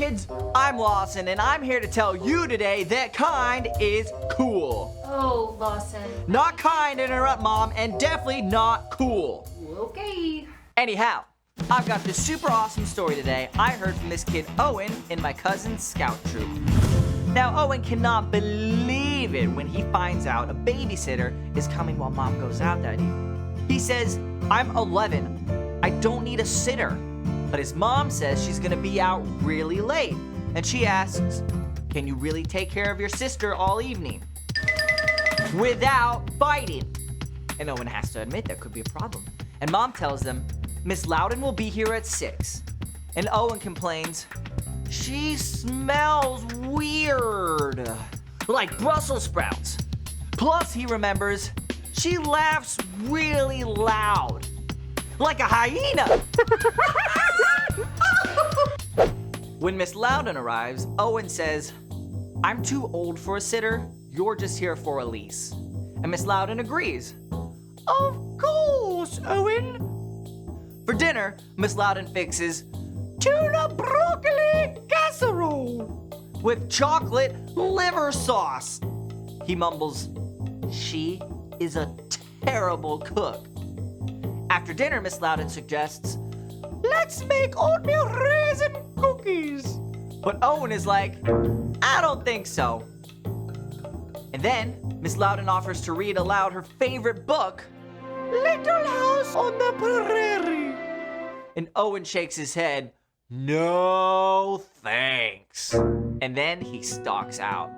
kids, I'm Lawson, and I'm here to tell you today that kind is cool. Oh, Lawson. Not kind to interrupt Mom, and definitely not cool. Okay. Anyhow, I've got this super awesome story today I heard from this kid Owen in my cousin's scout troop. Now, Owen cannot believe it when he finds out a babysitter is coming while Mom goes out that evening. He says, I'm 11. I don't need a sitter. But his mom says she's gonna be out really late. And she asks, can you really take care of your sister all evening? Without fighting. And Owen has to admit that could be a problem. And Mom tells them, Miss Loudon will be here at 6. And Owen complains, she smells weird. Like Brussels sprouts. Plus he remembers, she laughs really loud. Like a hyena. When Miss Loudon arrives, Owen says, I'm too old for a sitter, you're just here for Elise. And Miss Loudon agrees. Of course, Owen. For dinner, Miss Loudon fixes tuna broccoli casserole with chocolate liver sauce. He mumbles, she is a terrible cook. After dinner, Miss Loudon suggests, let's make oatmeal raisin cookies. But Owen is like, I don't think so. And then Miss Loudon offers to read aloud her favorite book, Little House on the Prairie. And Owen shakes his head, no thanks. And then he stalks out.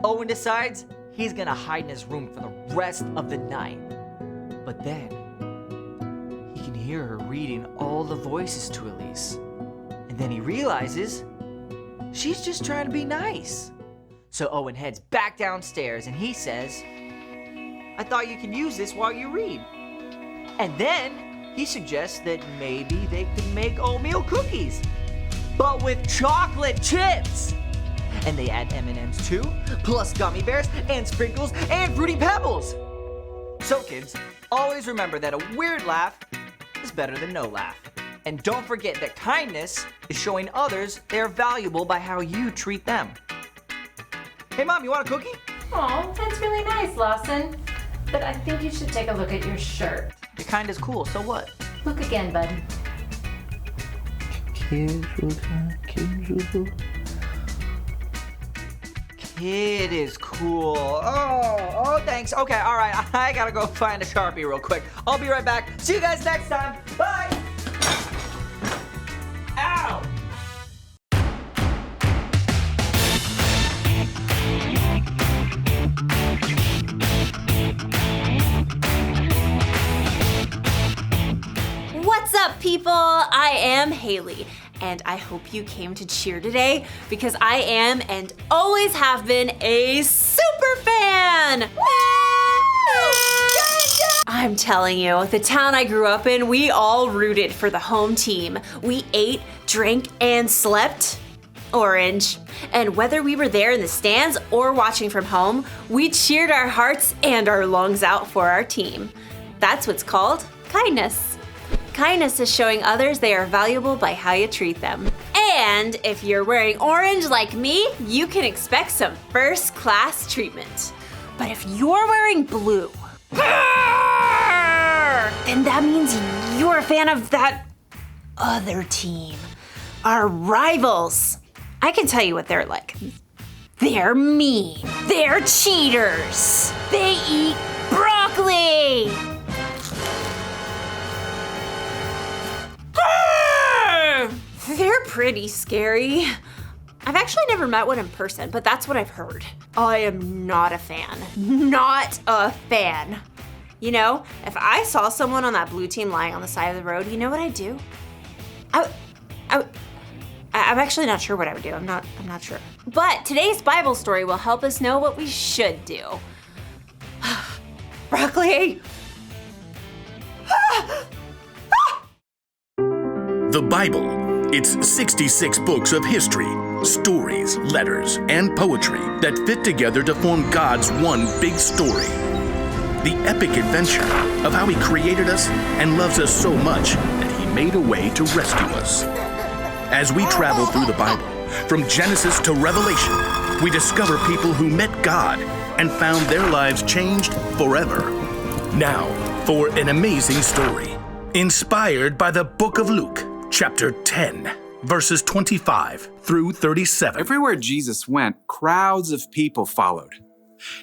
Owen decides he's gonna hide in his room for the rest of the night. But then, he can hear her reading all the voices to Elise. And then he realizes she's just trying to be nice. So Owen heads back downstairs and he says, I thought you could use this while you read. And then he suggests that maybe they could make oatmeal cookies, but with chocolate chips. And they add M&Ms too, plus gummy bears and sprinkles and fruity pebbles. So kids, always remember that a weird laugh is better than no laugh. And don't forget that kindness is showing others they're valuable by how you treat them. Hey Mom, you want a cookie? Oh, that's really nice, Lawson. But I think you should take a look at your shirt. Your kind is cool, so what? Look again, bud. Kid is cool. Oh, thanks. Okay, all right. I gotta go find a Sharpie real quick. I'll be right back. See you guys next time. Bye. Ow. What's up, people? I am Haley, and I hope you came to cheer today because I am and always have been a super fan! I'm telling you, the town I grew up in, we all rooted for the home team. We ate, drank, and slept orange. And whether we were there in the stands or watching from home, we cheered our hearts and our lungs out for our team. That's what's called kindness. Kindness is showing others they are valuable by how you treat them. And if you're wearing orange like me, you can expect some first-class treatment. But if you're wearing blue, then that means you're a fan of that other team, our rivals. I can tell you what they're like. They're mean. They're cheaters. They eat broccoli. They're pretty scary. I've actually never met one in person, but that's what I've heard. I am not a fan. Not a fan. You know, if I saw someone on that blue team lying on the side of the road, you know what I'd do? I'm actually not sure what I would do. I'm not sure. But today's Bible story will help us know what we should do. Broccoli. The Bible. It's 66 books of history, stories, letters, and poetry that fit together to form God's one big story. The epic adventure of how He created us and loves us so much that He made a way to rescue us. As we travel through the Bible, from Genesis to Revelation, we discover people who met God and found their lives changed forever. Now, for an amazing story, inspired by the book of Luke, chapter 10, verses 25 through 37. Everywhere Jesus went, crowds of people followed.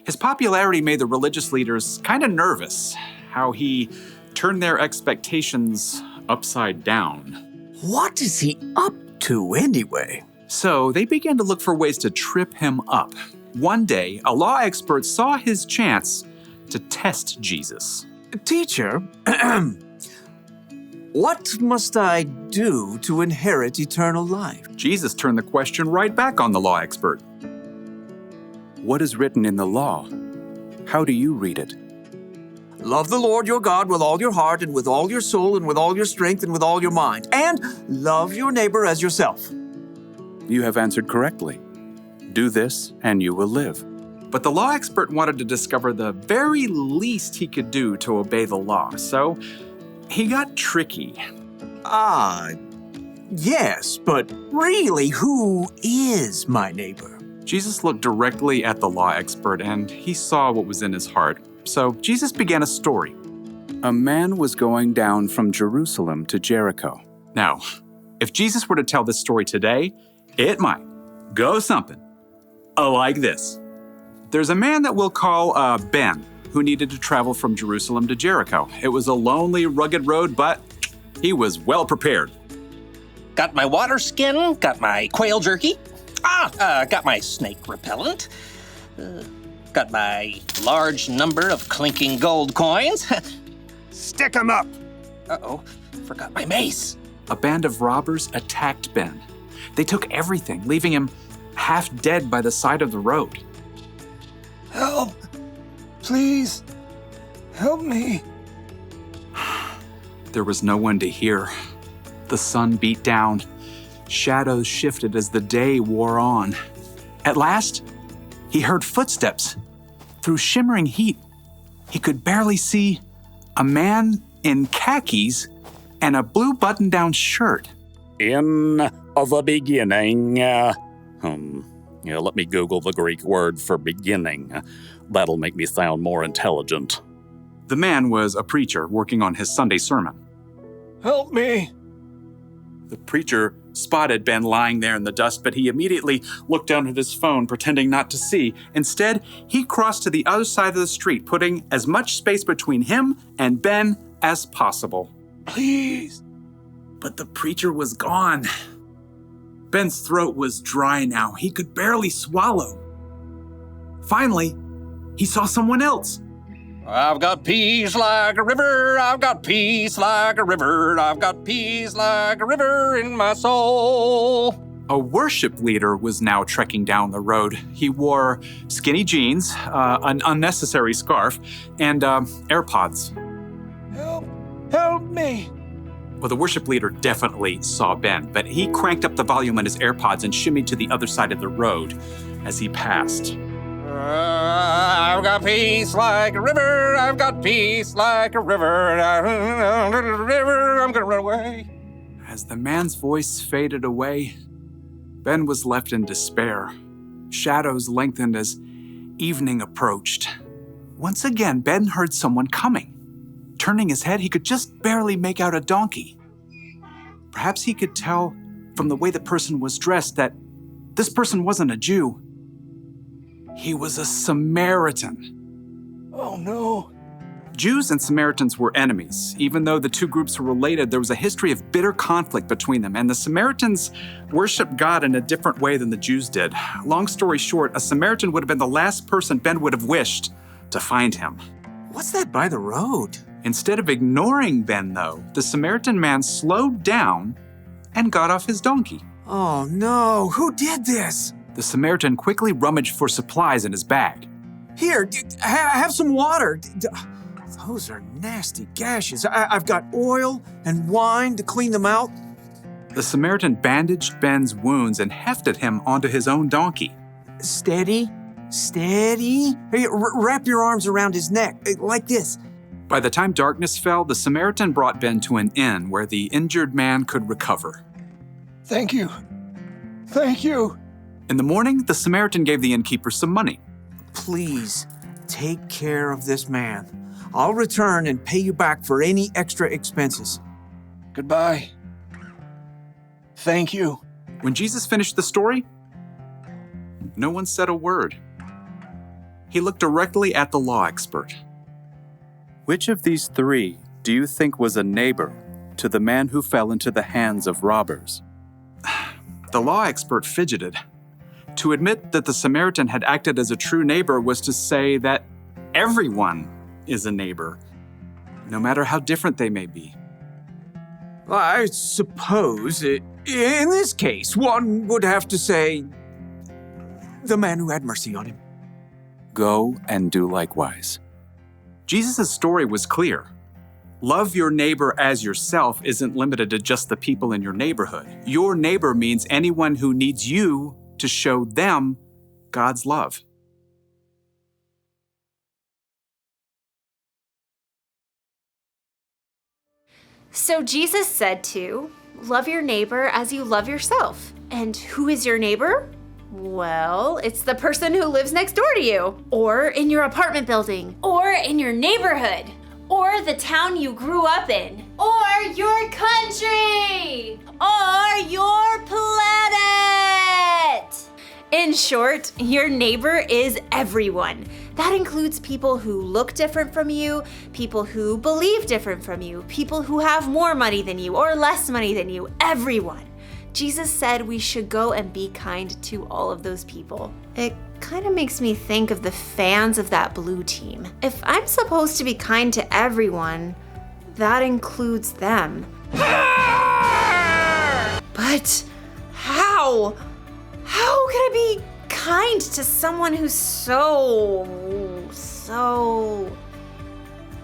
His popularity made the religious leaders kind of nervous, how he turned their expectations upside down. What is he up to anyway? So they began to look for ways to trip him up. One day, a law expert saw his chance to test Jesus. Teacher, what must I do to inherit eternal life? Jesus turned the question right back on the law expert. What is written in the law? How do you read it? Love the Lord your God with all your heart and with all your soul and with all your strength and with all your mind. And love your neighbor as yourself. You have answered correctly. Do this and you will live. But the law expert wanted to discover the very least he could do to obey the law, so he got tricky. Yes, but really, who is my neighbor? Jesus looked directly at the law expert and he saw what was in his heart. So Jesus began a story. A man was going down from Jerusalem to Jericho. Now, if Jesus were to tell this story today, it might go something like this. There's a man that we'll call Ben, who needed to travel from Jerusalem to Jericho. It was a lonely, rugged road, but he was well prepared. Got my water skin, got my quail jerky, got my snake repellent, got my large number of clinking gold coins. Stick 'em up! Uh-oh, forgot my mace. A band of robbers attacked Ben. They took everything, leaving him half dead by the side of the road. Help! Please, help me. There was no one to hear. The sun beat down. Shadows shifted as the day wore on. At last, he heard footsteps. Through shimmering heat, he could barely see a man in khakis and a blue button-down shirt. In the beginning, let me Google the Greek word for beginning. That'll make me sound more intelligent. The man was a preacher working on his Sunday sermon. Help me! The preacher spotted Ben lying there in the dust, but he immediately looked down at his phone, pretending not to see. Instead, he crossed to the other side of the street, putting as much space between him and Ben as possible. Please! But the preacher was gone. Ben's throat was dry now. He could barely swallow. Finally, he saw someone else. I've got peace like a river, I've got peace like a river, I've got peace like a river in my soul. A worship leader was now trekking down the road. He wore skinny jeans, an unnecessary scarf, and AirPods. Help me! Well, the worship leader definitely saw Ben, but he cranked up the volume on his AirPods and shimmied to the other side of the road as he passed. I've got peace like a river, I've got peace like a river, I'm gonna run away. As the man's voice faded away, Ben was left in despair. Shadows lengthened as evening approached. Once again, Ben heard someone coming. Turning his head, he could just barely make out a donkey. Perhaps he could tell from the way the person was dressed that this person wasn't a Jew. He was a Samaritan. Oh no. Jews and Samaritans were enemies. Even though the two groups were related, there was a history of bitter conflict between them, and the Samaritans worshiped God in a different way than the Jews did. Long story short, a Samaritan would have been the last person Ben would have wished to find him. What's that by the road? Instead of ignoring Ben, though, the Samaritan man slowed down and got off his donkey. Oh no, who did this? The Samaritan quickly rummaged for supplies in his bag. Here, have some water. Those are nasty gashes. I've got oil and wine to clean them out. The Samaritan bandaged Ben's wounds and hefted him onto his own donkey. Steady. Hey, wrap your arms around his neck, like this. By the time darkness fell, the Samaritan brought Ben to an inn where the injured man could recover. Thank you. Thank you. In the morning, the Samaritan gave the innkeeper some money. Please, take care of this man. I'll return and pay you back for any extra expenses. Goodbye. Thank you. When Jesus finished the story, no one said a word. He looked directly at the law expert. Which of these three do you think was a neighbor to the man who fell into the hands of robbers? The law expert fidgeted. To admit that the Samaritan had acted as a true neighbor was to say that everyone is a neighbor, no matter how different they may be. I suppose in this case, one would have to say the man who had mercy on him. Go and do likewise. Jesus' story was clear. Love your neighbor as yourself isn't limited to just the people in your neighborhood. Your neighbor means anyone who needs you to show them God's love. So Jesus said to love your neighbor as you love yourself. And who is your neighbor? Well, it's the person who lives next door to you, or in your apartment building, or in your neighborhood, or the town you grew up in, or your country, or your planet. In short, your neighbor is everyone. That includes people who look different from you, people who believe different from you, people who have more money than you or less money than you, everyone. Jesus said we should go and be kind to all of those people. It kind of makes me think of the fans of that blue team. If I'm supposed to be kind to everyone, that includes them. But how? How can I be kind to someone who's so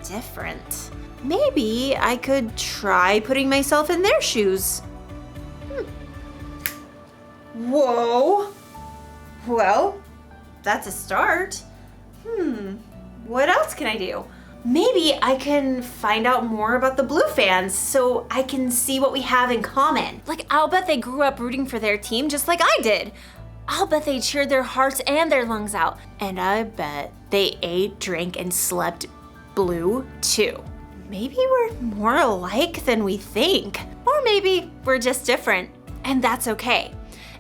different? Maybe I could try putting myself in their shoes. Whoa. Well, that's a start. What else can I do? Maybe I can find out more about the Blue fans so I can see what we have in common. Like, I'll bet they grew up rooting for their team just like I did. I'll bet they cheered their hearts and their lungs out. And I bet they ate, drank, and slept blue too. Maybe we're more alike than we think. Or maybe we're just different, and that's okay.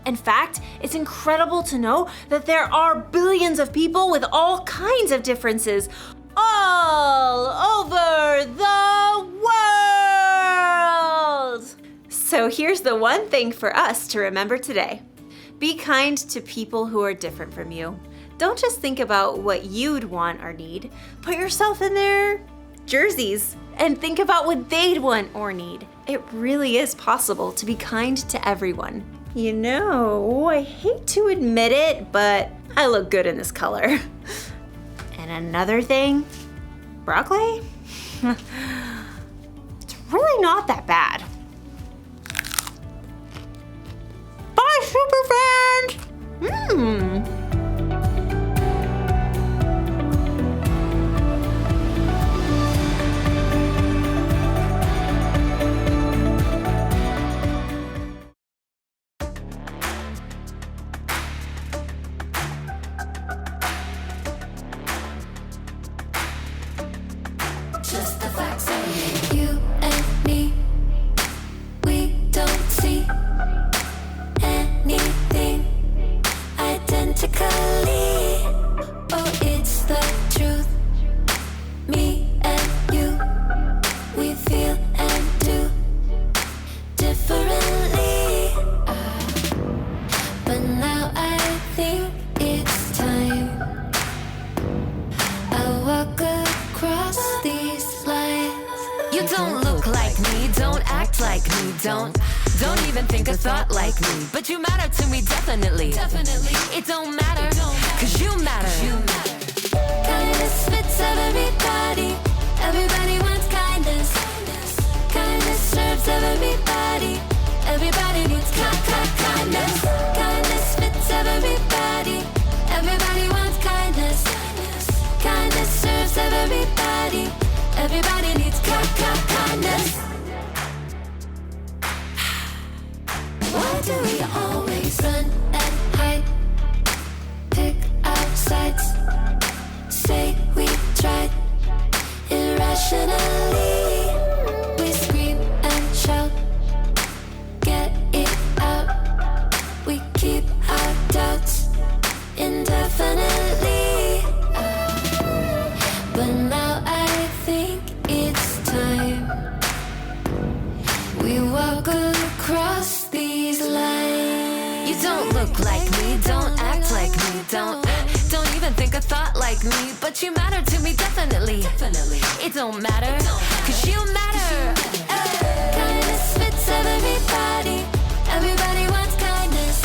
In fact, it's incredible to know that there are billions of people with all kinds of differences all over the world. So here's the one thing for us to remember today. Be kind to people who are different from you. Don't just think about what you'd want or need. Put yourself in their jerseys and think about what they'd want or need. It really is possible to be kind to everyone. You know, I hate to admit it, but I look good in this color. And another thing, broccoli? It's really not that bad. Bye, superfans! Just the facts of you and me. We don't see anything identically. Oh, it's the truth. Me and you, we feel and do differently. But now I think it's time I walk across these lines. You don't look like me, don't act like me, don't even think a thought like me. But you matter to me, definitely. It don't matter, cause you matter. Kindness fits everybody. Everybody wants kindness. Kindness serves everybody. Everybody needs kindness. Kindness fits everybody. Everybody wants kindness. Kindness serves everybody. Everybody needs kindness. Whoa. like me, don't act like me, don't even think a thought like me, but you matter to me definitely. It don't matter, cause you matter. Kindness fits everybody. Everybody wants kindness.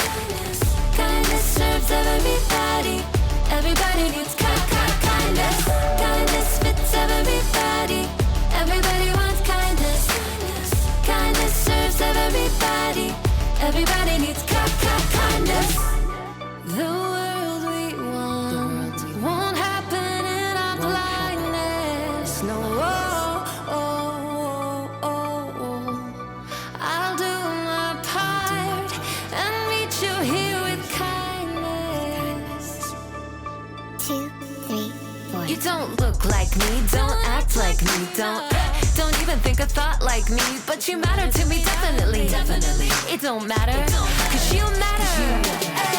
Kindness serves everybody. Everybody needs kindness. Kindness fits everybody. Everybody wants kindness. Kindness serves everybody. Everybody needs kindness. The world we want won't happen in our blindness. No, I'll do my part and meet you here with kindness. 2, 3, 4. You don't look like me, don't act like me, don't even think a thought like me, but you matter to me definitely. It don't matter, cause you matter.